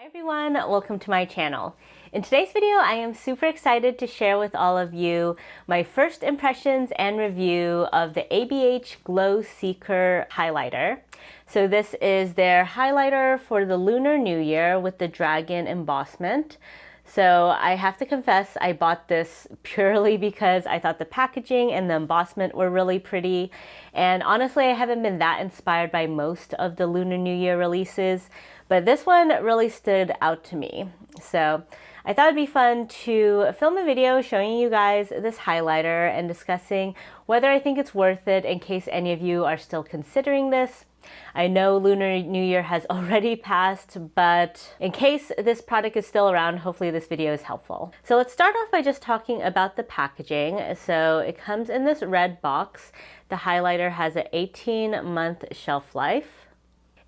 Everyone, welcome to my channel. In today's video, I am super excited to share with all of you my first impressions and review of the ABH Glow Seeker highlighter. So this is their highlighter for the Lunar New Year with the dragon embossment. So I have to confess, I bought this purely because I thought the packaging and the embossment were really pretty. And honestly, I haven't been that inspired by most of the Lunar New Year releases, but this one really stood out to me. So I thought it'd be fun to film a video showing you guys this highlighter and discussing whether I think it's worth it in case any of you are still considering this. I know Lunar New Year has already passed, but in case this product is still around, hopefully this video is helpful. So let's start off by just talking about the packaging. So it comes in this red box. The highlighter has an 18-month shelf life.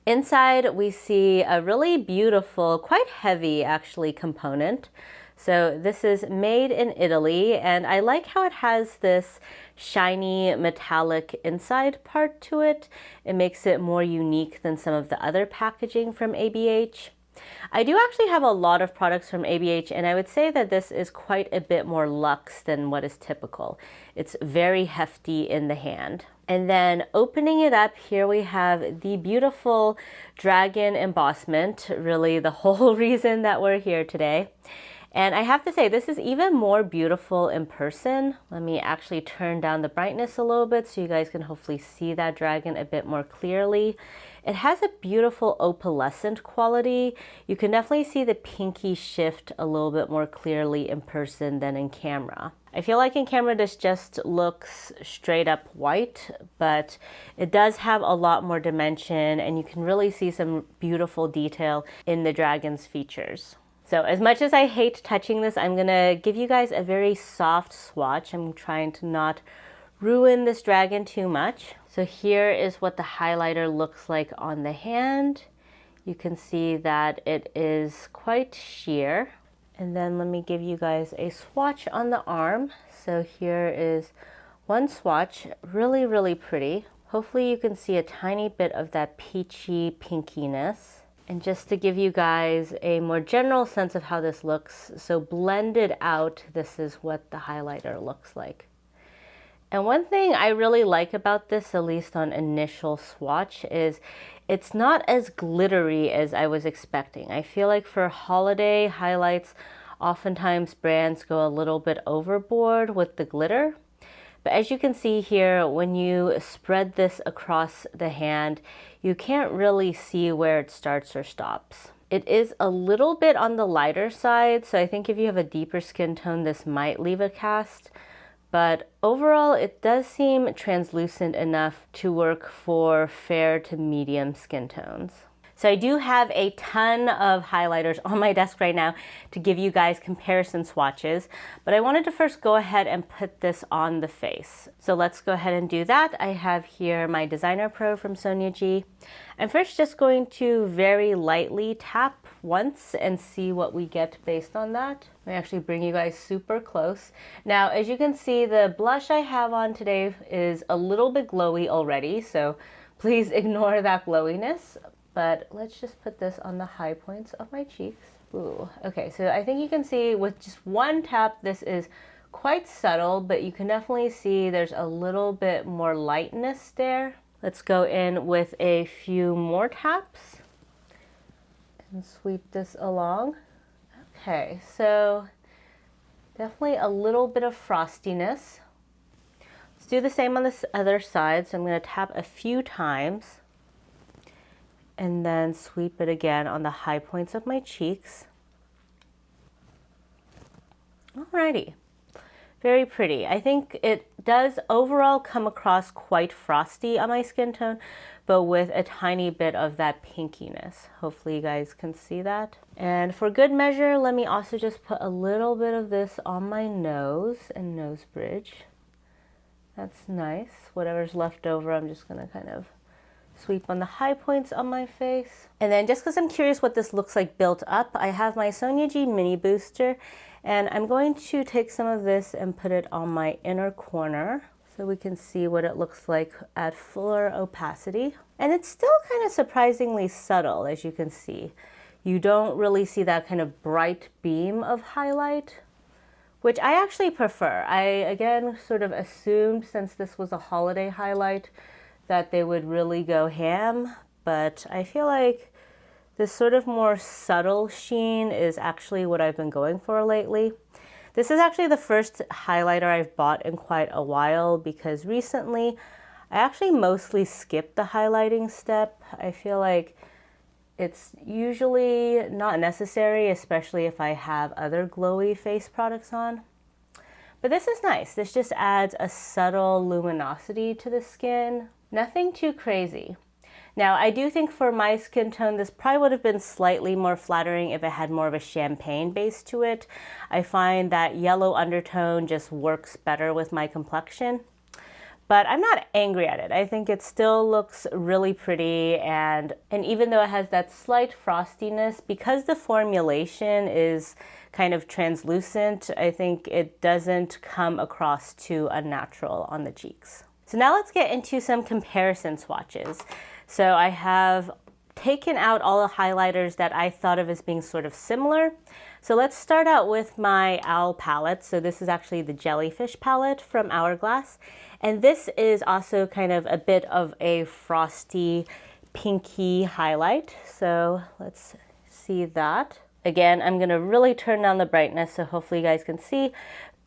Inside we see a really beautiful, quite heavy actually, component. So this is made in Italy, and I like how it has this shiny metallic inside part to it. It makes it more unique than some of the other packaging from ABH. I do actually have a lot of products from ABH, and I would say that this is quite a bit more luxe than what is typical. It's very hefty in the hand. And then opening it up, here we have the beautiful dragon embossment, really the whole reason that we're here today. And I have to say, this is even more beautiful in person. Let me actually turn down the brightness a little bit so you guys can hopefully see that dragon a bit more clearly. It has a beautiful opalescent quality. You can definitely see the pinky shift a little bit more clearly in person than in camera. I feel like in camera this just looks straight up white, but it does have a lot more dimension, and you can really see some beautiful detail in the dragon's features. So as much as I hate touching this, I'm gonna give you guys a very soft swatch. I'm trying to not ruin this dragon too much. So here is what the highlighter looks like on the hand. You can see that it is quite sheer. And then let me give you guys a swatch on the arm. So here is one swatch, really, really pretty. Hopefully you can see a tiny bit of that peachy pinkiness. And just to give you guys a more general sense of how this looks, so blended out, this is what the highlighter looks like. And one thing I really like about this, at least on initial swatch, is it's not as glittery as I was expecting. I feel like for holiday highlights, oftentimes brands go a little bit overboard with the glitter. But as you can see here, when you spread this across the hand, you can't really see where it starts or stops. It is a little bit on the lighter side, so I think if you have a deeper skin tone, this might leave a cast. But overall, it does seem translucent enough to work for fair to medium skin tones. So I do have a ton of highlighters on my desk right now to give you guys comparison swatches, but I wanted to first go ahead and put this on the face. So let's go ahead and do that. I have here my Designer Pro from Sonia G. I'm first just going to very lightly tap once and see what we get based on that. Let me actually bring you guys super close. Now, as you can see, the blush I have on today is a little bit glowy already, so please ignore that glowiness. But let's just put this on the high points of my cheeks. Ooh, okay, so I think you can see with just one tap, this is quite subtle, but you can definitely see there's a little bit more lightness there. Let's go in with a few more taps and sweep this along. Okay, so definitely a little bit of frostiness. Let's do the same on this other side. So I'm gonna tap a few times and then sweep it again on the high points of my cheeks. Alrighty, very pretty. I think it does overall come across quite frosty on my skin tone, but with a tiny bit of that pinkiness. Hopefully you guys can see that. And for good measure, let me also just put a little bit of this on my nose and nose bridge. That's nice. Whatever's left over, I'm just gonna kind of sweep on the high points on my face. And then just because I'm curious what this looks like built up, I have my Sonia G Mini Booster, and I'm going to take some of this and put it on my inner corner so we can see what it looks like at fuller opacity. And it's still kind of surprisingly subtle, as you can see. you don't really see that kind of bright beam of highlight, which I actually prefer. I, again, sort of assumed since this was a holiday highlight that they would really go ham, but I feel like this sort of more subtle sheen is actually what I've been going for lately. This is actually the first highlighter I've bought in quite a while because recently I actually mostly skip the highlighting step. I feel like it's usually not necessary, especially if I have other glowy face products on. But this is nice. This just adds a subtle luminosity to the skin. Nothing too crazy. Now, I do think for my skin tone, this probably would have been slightly more flattering if it had more of a champagne base to it. I find that yellow undertone just works better with my complexion. But I'm not angry at it. I think it still looks really pretty, and even though it has that slight frostiness, because the formulation is kind of translucent, I think it doesn't come across too unnatural on the cheeks. So now let's get into some comparison swatches. So I have taken out all the highlighters that I thought of as being sort of similar. So let's start out with my Owl palette. So this is actually the Jellyfish palette from Hourglass. And this is also kind of a bit of a frosty, pinky highlight. So let's see that. Again, I'm gonna really turn down the brightness so hopefully you guys can see.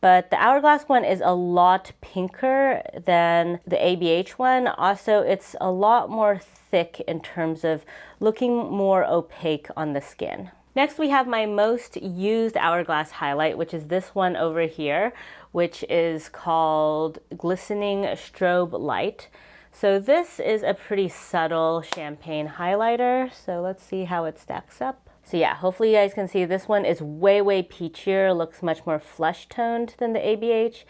But the Hourglass one is a lot pinker than the ABH one. Also, it's a lot more thick in terms of looking more opaque on the skin. Next, we have my most used Hourglass highlight, which is this one over here, which is called Glistening Strobe Light. So this is a pretty subtle champagne highlighter. So let's see how it stacks up. So yeah, hopefully you guys can see this one is way peachier, looks much more flesh toned than the ABH.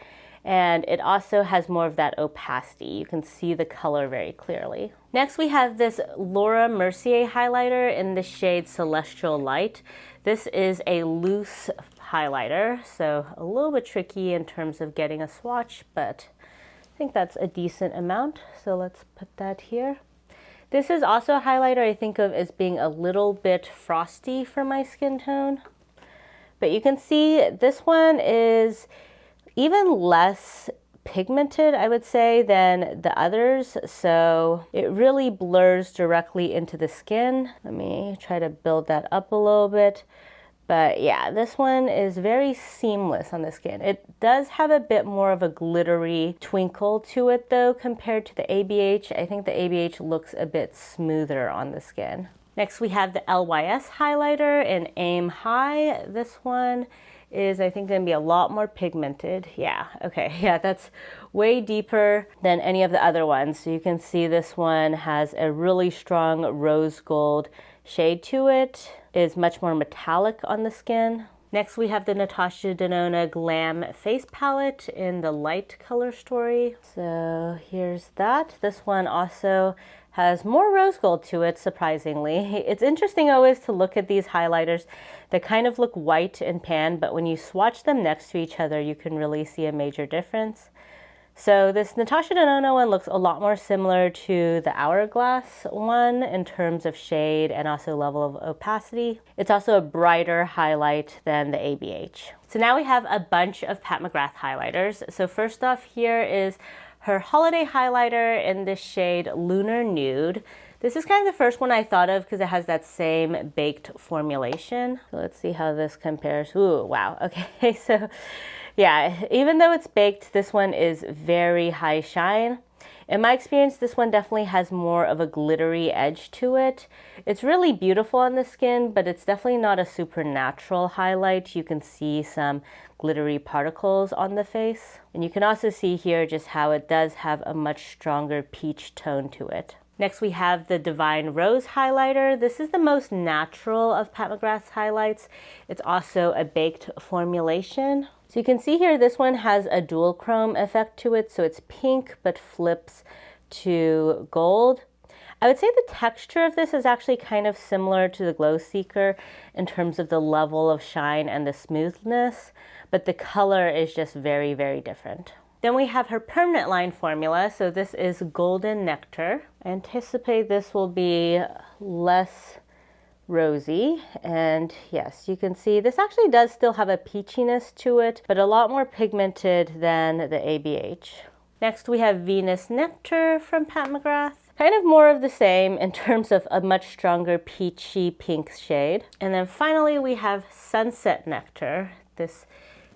And it also has more of that opacity. You can see the color very clearly. Next, we have this Laura Mercier highlighter in the shade Celestial Light. This is a loose highlighter, so a little bit tricky in terms of getting a swatch, but I think that's a decent amount. So let's put that here. This is also a highlighter I think of as being a little bit frosty for my skin tone. But you can see this one is even less pigmented, I would say, than the others. So it really blurs directly into the skin. Let me try to build that up a little bit. But yeah, this one is very seamless on the skin. It does have a bit more of a glittery twinkle to it though compared to the ABH. I think the ABH looks a bit smoother on the skin. Next we have the LYS highlighter in Aim High. This one is I think gonna be a lot more pigmented. Yeah, okay, yeah, that's way deeper than any of the other ones. So you can see this one has a really strong rose gold shade to it. It is much more metallic on the skin. Next we have the Natasha Denona Glam Face Palette in the light color story. So here's that. This one also has more rose gold to it, surprisingly. It's interesting always to look at these highlighters that kind of look white and pan, but when you swatch them next to each other, you can really see a major difference. So this Natasha Denona one looks a lot more similar to the Hourglass one in terms of shade and also level of opacity. It's also a brighter highlight than the ABH. So now we have a bunch of Pat McGrath highlighters. So first off here is her holiday highlighter in the shade Lunar Nude. This is kind of the first one I thought of because it has that same baked formulation. So let's see how this compares. Ooh, wow, okay, so yeah, even though it's baked, this one is very high shine. In my experience, this one definitely has more of a glittery edge to it. It's really beautiful on the skin, but it's definitely not a super natural highlight. You can see some glittery particles on the face. And you can also see here just how it does have a much stronger peach tone to it. Next we have the Divine Rose highlighter. This is the most natural of Pat McGrath's highlights. It's also a baked formulation. So you can see here this one has a dual chrome effect to it, so it's pink but flips to gold. I would say the texture of this is actually kind of similar to the Glow Seeker in terms of the level of shine and the smoothness, but the color is just very different. Then we have her permanent line formula. So this is Golden Nectar. I anticipate this will be less rosy. And yes, you can see this actually does still have a peachiness to it, but a lot more pigmented than the ABH. Next we have Venus Nectar from Pat McGrath. Kind of more of the same in terms of a much stronger peachy pink shade. And then finally we have Sunset Nectar. This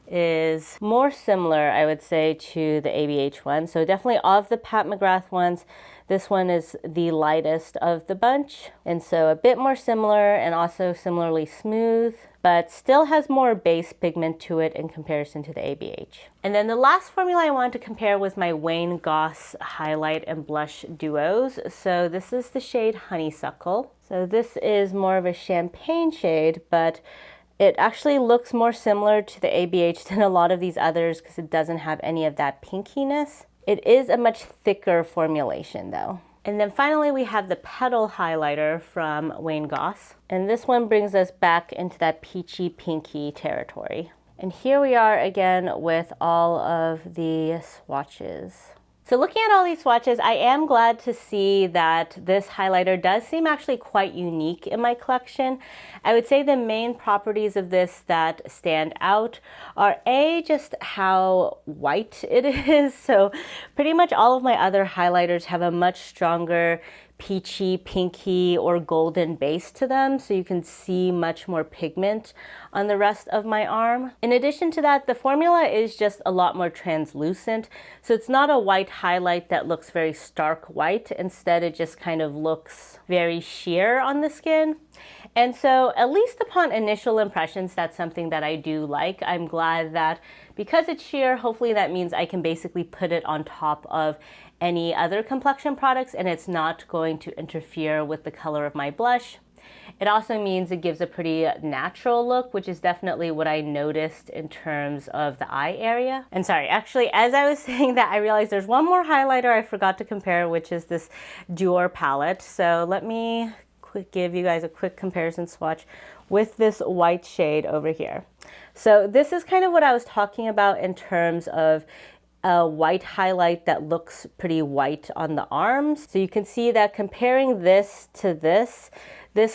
is more similar, I would say, to the ABH one. So definitely of the Pat McGrath ones, this one is the lightest of the bunch. And so a bit more similar and also similarly smooth, but still has more base pigment to it in comparison to the ABH. And then the last formula I wanted to compare was my Wayne Goss highlight and blush duos. So this is the shade Honeysuckle. So this is more of a champagne shade, but it actually looks more similar to the ABH than a lot of these others because it doesn't have any of that pinkiness. It is a much thicker formulation though. And then finally we have the Petal highlighter from Wayne Goss. And this one brings us back into that peachy pinky territory. And here we are again with all of the swatches. So looking at all these swatches, I am glad to see that this highlighter does seem actually quite unique in my collection. I would say the main properties of this that stand out are just how white it is. So pretty much all of my other highlighters have a much stronger peachy, pinky, or golden base to them, so you can see much more pigment on the rest of my arm. In addition to that, the formula is just a lot more translucent, so it's not a white highlight that looks very stark white. Instead, it just kind of looks very sheer on the skin. And so, at least upon initial impressions, that's something that I do like. I'm glad that because it's sheer, hopefully that means I can basically put it on top of any other complexion products and it's not going to interfere with the color of my blush. It also means it gives a pretty natural look, which is definitely what I noticed in terms of the eye area. And sorry, actually, as I was saying that, I realized there's one more highlighter I forgot to compare, which is this Dior palette. So let me give you guys a quick comparison swatch with this white shade over here. So this is kind of what I was talking about in terms of a white highlight that looks pretty white on the arms. So you can see that comparing this to this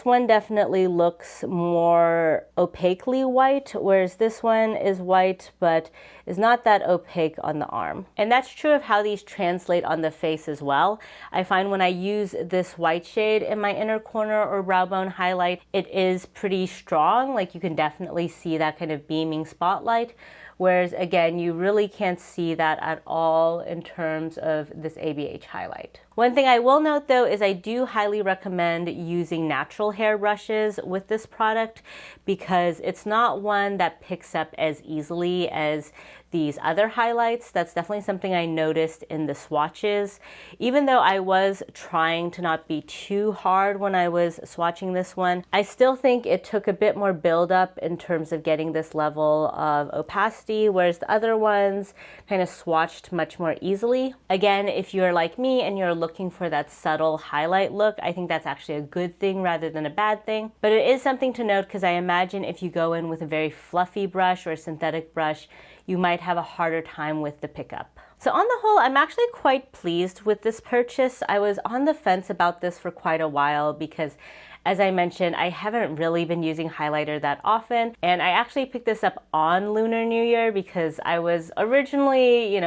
one definitely looks more opaquely white, whereas this one is white but is not that opaque on the arm. And that's true of how these translate on the face as well. I find when I use this white shade in my inner corner or brow bone highlight, it is pretty strong. Like you can definitely see that kind of beaming spotlight. Whereas again, you really can't see that at all in terms of this ABH highlight. One thing I will note though is I do highly recommend using natural hair brushes with this product because it's not one that picks up as easily as these other highlights. That's definitely something I noticed in the swatches. Even though I was trying to not be too hard when I was swatching this one, I still think it took a bit more buildup in terms of getting this level of opacity, whereas the other ones kind of swatched much more easily. Again, if you're like me and you're looking for that subtle highlight look, I think that's actually a good thing rather than a bad thing. But it is something to note because I imagine if you go in with a very fluffy brush or a synthetic brush, you might have a harder time with the pickup. So on the whole, I'm actually quite pleased with this purchase. I was on the fence about this for quite a while because, as I mentioned, I haven't really been using highlighter that often. And I actually picked this up on Lunar New Year because I was originally,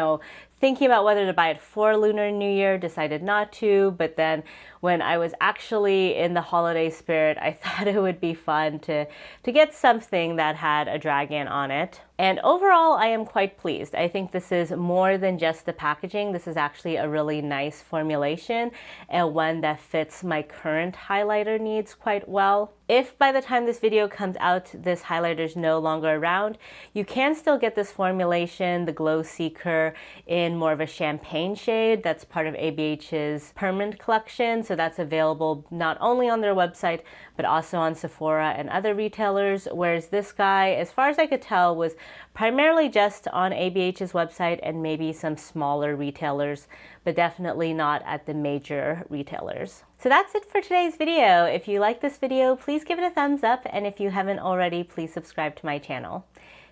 thinking about whether to buy it for Lunar New Year, decided not to, but then when I was actually in the holiday spirit, I thought it would be fun to get something that had a dragon on it. And overall, I am quite pleased. I think this is more than just the packaging. This is actually a really nice formulation and one that fits my current highlighter needs quite well. If by the time this video comes out, this highlighter is no longer around, you can still get this formulation, the Glow Seeker, in more of a champagne shade. That's part of ABH's permanent collection. So that's available not only on their website, but also on Sephora and other retailers. Whereas this guy, as far as I could tell, was primarily just on ABH's website and maybe some smaller retailers, but definitely not at the major retailers. So that's it for today's video. If you like this video, please give it a thumbs up. And if you haven't already, please subscribe to my channel.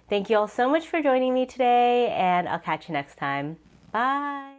Thank you all so much for joining me today, and I'll catch you next time. Bye.